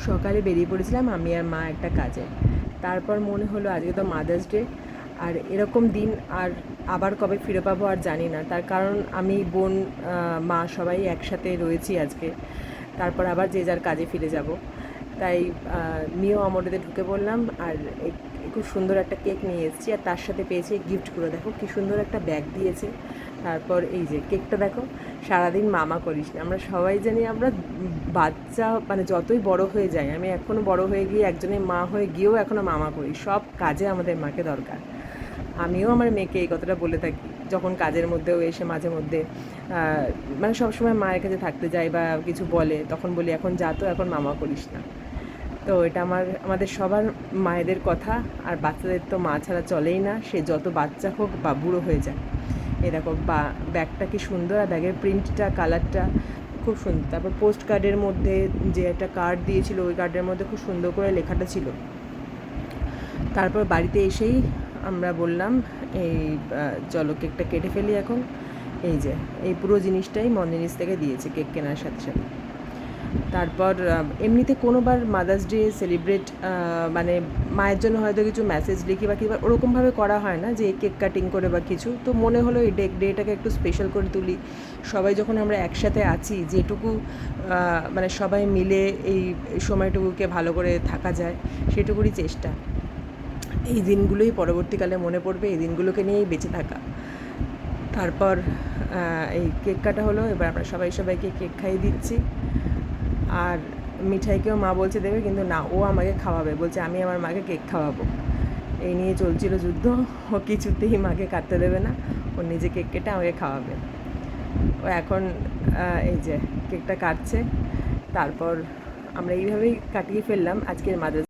সকালে বেরিয়ে পড়েছিলাম আমি আর মা একটা কাজে। তারপর মনে হলো আজকে তো মাদার্স ডে, আর এরকম দিন আর আবার কবে ফিরে পাবো আর জানি না। তার কারণ আমি বোন মা সবাই একসাথে রয়েছি আজকে। তারপর আবার যে যার কাজে ফিরে যাব। তাই নিয়েও আমোডেতে ঢুকে পড়লাম, আর খুব সুন্দর একটা কেক নিয়ে এসেছি, আর তার সাথে পেয়েছি গিফটগুলো। দেখো কী সুন্দর একটা ব্যাগ দিয়েছে। তারপর এই যে কেকটা দেখো, সারাদিন মামা করিস না। আমরা সবাই জানি আমরা বাচ্চা মানে যতই বড় হয়ে যায়, আমি এখনও বড় হয়ে গিয়ে একজনের মা হয়ে গিয়েও এখনও মামা করি। সব কাজে আমাদের মাকে দরকার। আমিও আমার মেয়েকে এই কথাটা বলে থাকি যখন কাজের মধ্যেও এসে মাঝে মধ্যে মানে সবসময় মায়ের কাছে থাকতে যাই বা কিছু বলে, তখন বলি এখন যা তো, এখন মামা করিস না। তো এটা আমাদের সবার মায়েদের কথা। আর বাচ্চাদের তো মা ছাড়া চলেই না, সে যত বাচ্চা হোক বা বুড়ো হয়ে যায়। এরকম ব্যাগটা কি সুন্দর, আর ব্যাগের প্রিন্টটা কালারটা খুব সুন্দর। তারপর পোস্ট কার্ডের মধ্যে যে একটা কার্ড দিয়েছিল, ওই কার্ডের মধ্যে খুব সুন্দর করে লেখাটা ছিল। তারপর বাড়িতে এসেই আমরা বললাম এই চলো কেকটা কেটে ফেলি এখন। এই যে এই পুরো জিনিসটাই মন্দিনিস থেকে দিয়েছে কেক কেনার সাথে সাথে। তারপর এমনিতে কোনোবার মাদার্স ডে সেলিব্রেট মানে মায়ের জন্য হয়তো কিছু মেসেজ লিখি বা কিংবা ওরকমভাবে করা হয় না, যে কেক কাটিং করে বা কিছু। তো মনে হলো এই ডেটাকে একটু স্পেশাল করে তুলি। সবাই যখন আমরা একসাথে আছি, যেটুকু মানে সবাই মিলে এই সময়টুকুকে ভালো করে থাকা যায়, সেটুকুরই চেষ্টা। এই দিনগুলোই পরবর্তীকালে মনে পড়বে, এই দিনগুলোকে নিয়েই বেঁচে থাকা। তারপর এই কেক কাটা হলো, এবার আমরা সবাইকে কেক খাইয়ে দিচ্ছি। আর মিঠাইকেও মা বলছে দেবে, কিন্তু না, ও আমাকে খাওয়াবে, বলছে আমি আমার মাকে কেক খাওয়াবো। এই নিয়ে চলছিল যুদ্ধ। ও কিছুতেই মাকে কাটতে দেবে না, ও নিজে কেক কেটে আমাকে খাওয়াবে। ও এখন এই যে কেকটা কাটছে। তারপর আমরা এইভাবেই কাটিয়ে ফেললাম আজকের মাদার্স